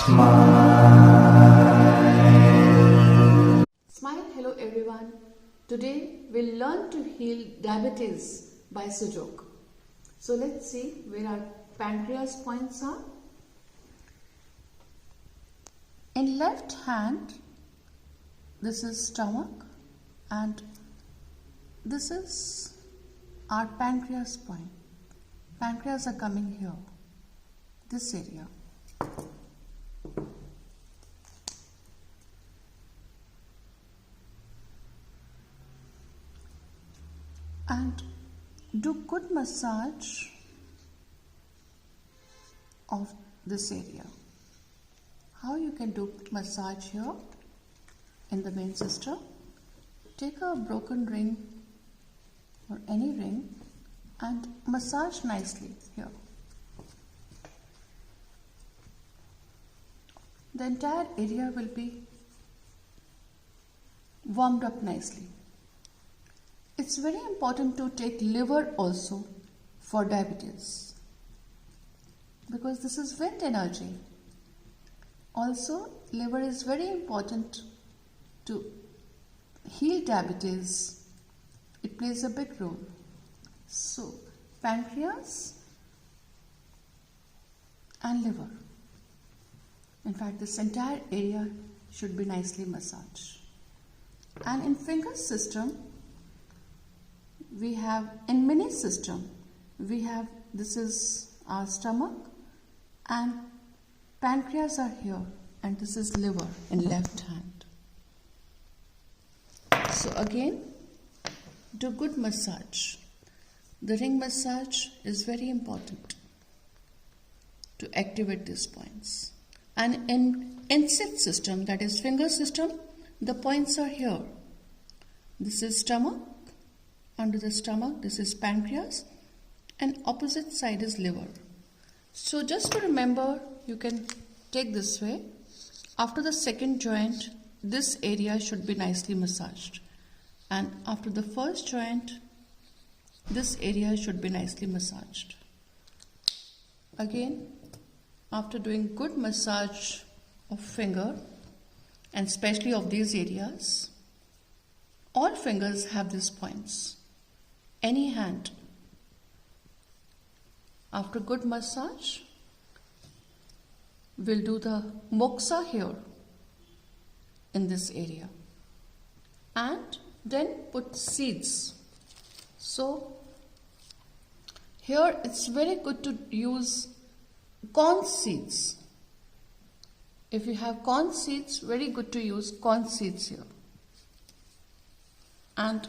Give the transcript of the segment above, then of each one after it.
Smile, hello everyone. Today we'll learn to heal diabetes by Sujok. So let's see where our pancreas points are. In left hand, this is stomach and this is our pancreas point. Pancreas are coming here, this area. And do good massage of this area. How you can do massage here in the main system? Take a broken ring or any ring and massage nicely here. The entire area will be warmed up nicely. It's very important to take liver also for diabetes because this is wind energy. Also, liver is very important to heal diabetes. It plays a big role. So, pancreas and liver. In fact, this entire area should be nicely massaged. And in finger system, we have, in mini system, we have, this is our stomach and pancreas are here and this is liver in left hand. So again, do good massage. The ring massage is very important to activate these points. And in insect system, that is finger system, the points are here. This is stomach. Under the stomach, this is pancreas and opposite side is liver. So just to remember, you can take this way. After the second joint, this area should be nicely massaged. And after the first joint, this area should be nicely massaged. Again, after doing good massage of finger and especially of these areas, all fingers have these points. Any hand. After good massage, we'll do the moxa here in this area and then put seeds. So here it's very good to use corn seeds. If you have corn seeds, very good to use corn seeds here. And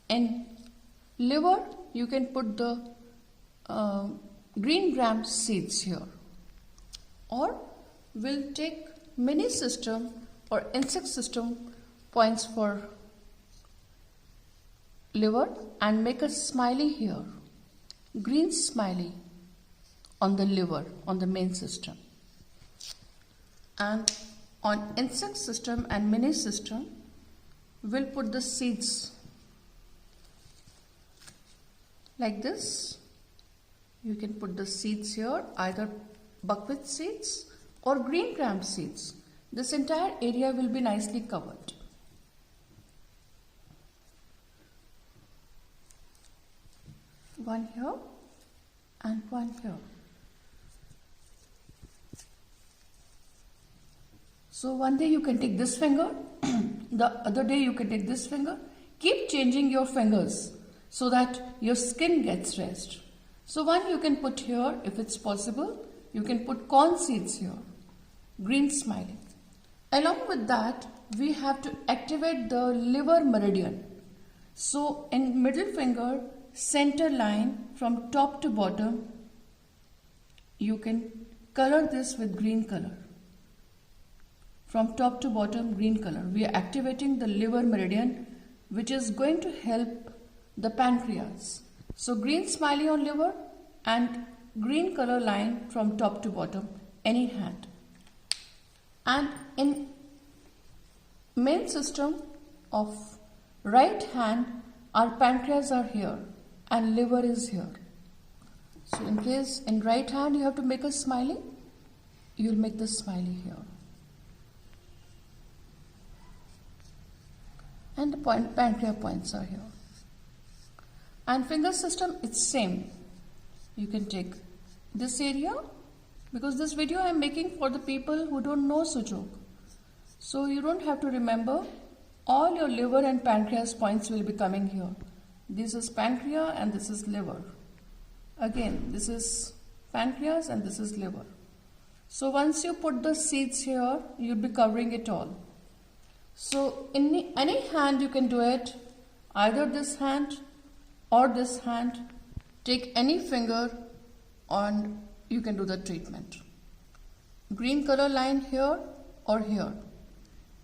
in liver, you can put the green gram seeds here. Or we'll take mini system or insect system points for liver and make a smiley here. Green smiley on the liver, on the main system. And on insect system and mini system, we'll put the seeds like this. You can put the seeds here, either buckwheat seeds or green gram seeds. This entire area will be nicely covered. One here and one here. So one day you can take this finger, the other day you can take this finger. Keep changing your fingers so that your skin gets rest. So one you can put here if it's possible. You can put corn seeds here. Green smiley. Along with that, we have to activate the liver meridian. So in middle finger, center line from top to bottom, you can color this with green color. From top to bottom, green color. We are activating the liver meridian, which is going to help the pancreas. So green smiley on liver and green color line from top to bottom, any hand. And in main system of right hand, our pancreas are here and liver is here. So in case in right hand you have to make a smiley, you'll make the smiley here. And the pancreas points are here. And finger system, it's same. You can take this area, because this video I am making for the people who don't know Sujok. So you don't have to remember. All your liver and pancreas points will be coming here. This is pancreas and this is liver. Again, this is pancreas and this is liver. So once you put the seeds here, you'll be covering it all. So in any hand you can do it, either this hand or this hand. Take any finger and you can do the treatment. Green color line here or here.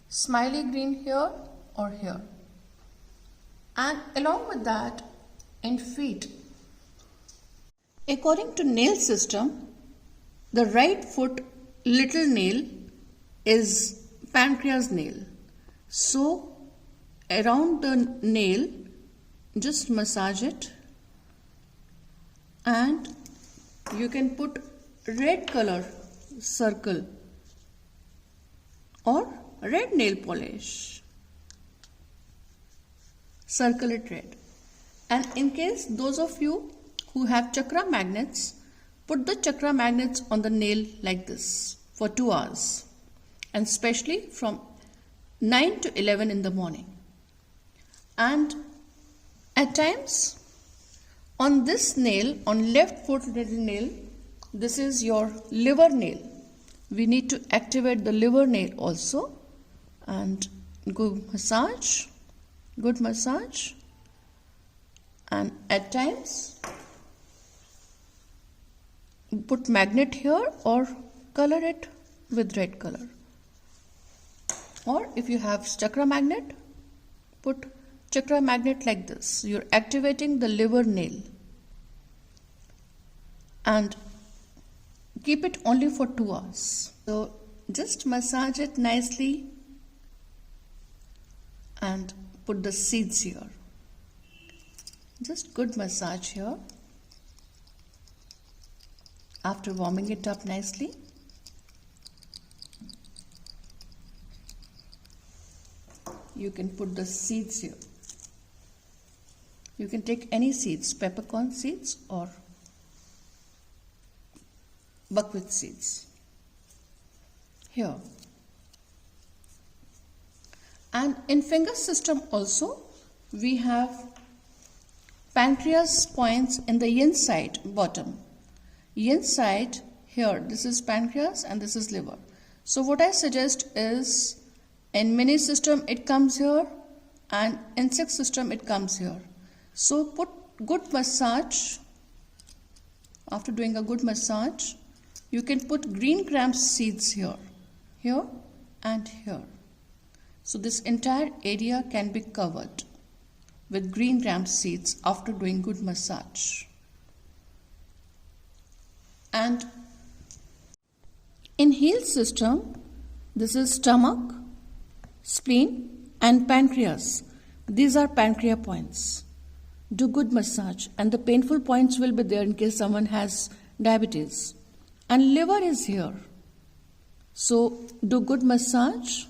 Smiley green here or here. And along with that, in feet, according to nail system, the right foot little nail is pancreas nail. So around the nail, just massage it, and you can put red color circle or red nail polish. Circle it red. And in case those of you who have chakra magnets, put the chakra magnets on the nail like this for 2 hours, and especially from 9 to 11 in the morning. And at times on this nail, on left foot little nail, this is your liver nail. We need to activate the liver nail also, and good massage, and at times put magnet here or color it with red color. Or if you have chakra magnet, put chakra magnet like this. You're activating the liver nail. And keep it only for 2 hours. So just massage it nicely and put the seeds here. Just good massage here. After warming it up nicely, you can put the seeds here. You can take any seeds, peppercorn seeds or buckwheat seeds here. And in finger system also, we have pancreas points in the yin side bottom. Yin side here, this is pancreas and this is liver. So what I suggest is, in mini system it comes here and insect system it comes here. So put good massage. After doing a good massage, you can put green gram seeds here, here and here. So this entire area can be covered with green gram seeds after doing good massage. And in heel system, this is stomach, spleen and pancreas. These are pancreas points. Do good massage, and the painful points will be there in case someone has diabetes. And liver is here. So do good massage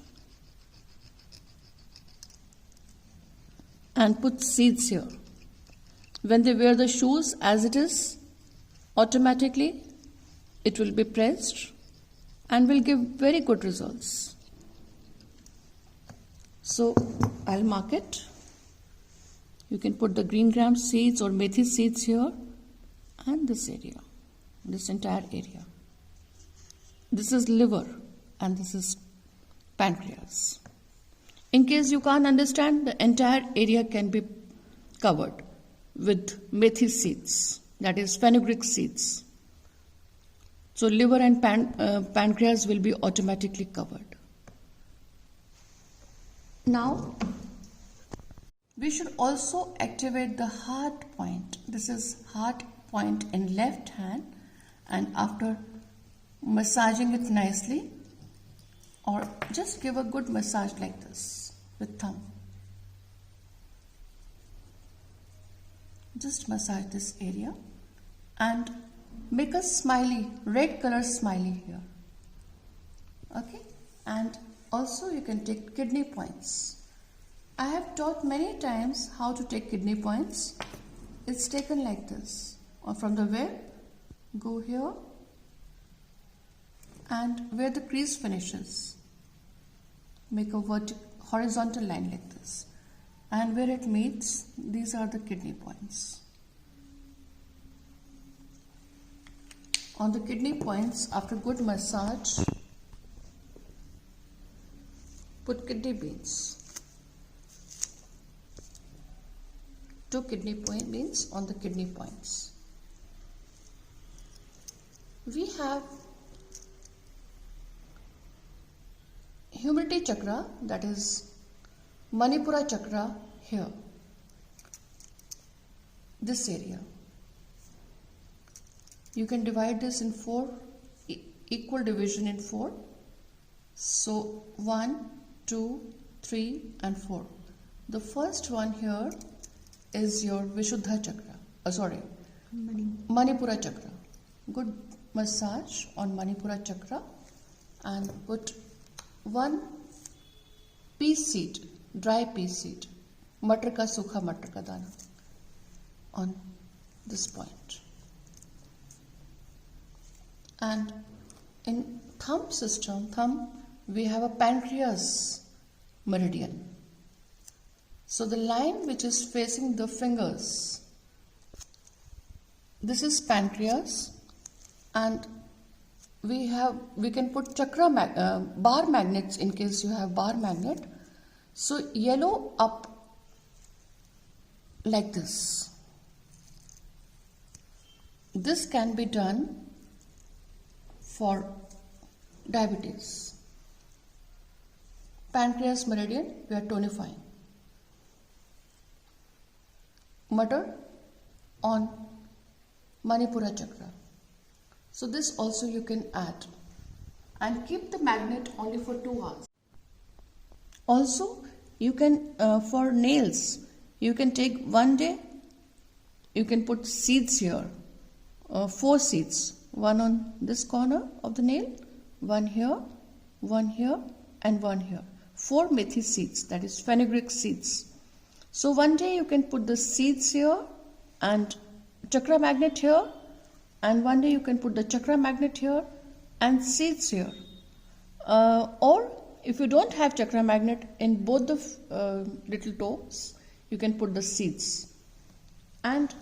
and put seeds here. When they wear the shoes as it is, automatically it will be pressed and will give very good results. So I'll mark it. You can put the green gram seeds or methi seeds here and this area, this entire area. This is liver and this is pancreas. In case you can't understand, the entire area can be covered with methi seeds, that is fenugreek seeds. So liver and pancreas will be automatically covered. Now, we should also activate the heart point. This is heart point in left hand, and after massaging it nicely, or just give a good massage like this with thumb. Just massage this area and make a smiley, red color smiley here. Okay, and also you can take kidney points. I have taught many times how to take kidney points. It's taken like this, or from the web, go here, and where the crease finishes, make a horizontal line like this, and where it meets, these are the kidney points. On the kidney points, after good massage, put kidney beans. 2 kidney beans on the kidney points. We have humidity chakra, that is Manipura chakra here, this area. You can divide this in 4, equal division in 4. So 1, 2, 3 and 4. The first one here is your Vishuddha chakra, Manipura chakra. Good massage on Manipura chakra and put 1 pea seed, dry pea seed, matar ka sukha matar ka dana on this point. And in thumb, we have a pancreas meridian. So the line which is facing the fingers, this is pancreas, and we can put chakra bar magnets in case you have bar magnet. So yellow up like this. This can be done for diabetes. Pancreas meridian, we are tonifying. Matar on Manipura chakra. So this also you can add and keep the magnet only for 2 hours. Also you can for nails, you can take 1 day, you can put seeds here, 4 seeds, 1 on this corner of the nail, 1 here, 1 here and 1 here. 4 methi seeds, that is fenugreek seeds. So 1 day you can put the seeds here and chakra magnet here, and 1 day you can put the chakra magnet here and seeds here. Or if you don't have chakra magnet in both the little toes, you can put the seeds. And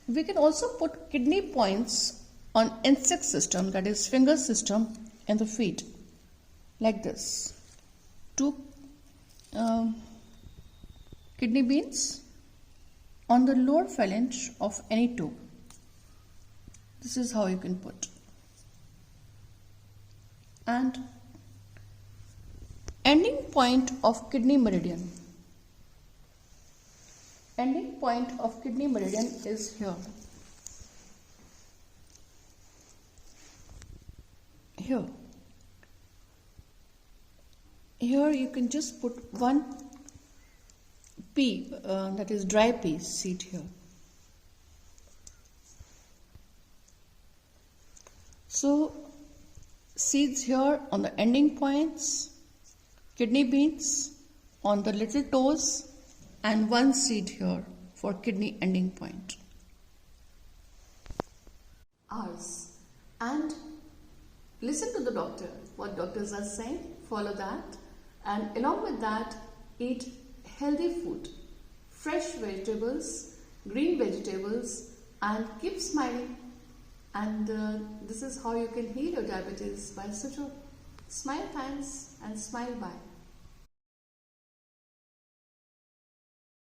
we can also put kidney points on insect system, that is finger system in the feet, like this. 2 kidney beans on the lower phalange of any toe. This is how you can put. And ending point of kidney meridian. Ending point of kidney meridian is here. Here you can just put 1 pea, that is dry pea seed here. So seeds here on the ending points, kidney beans on the little toes, and 1 seed here for kidney ending point. Hours. And listen to the doctor, what doctors are saying, follow that, and along with that, eat healthy food, fresh vegetables, green vegetables, and keep smiling. And this is how you can heal your diabetes by such a smile thanks and smile bye.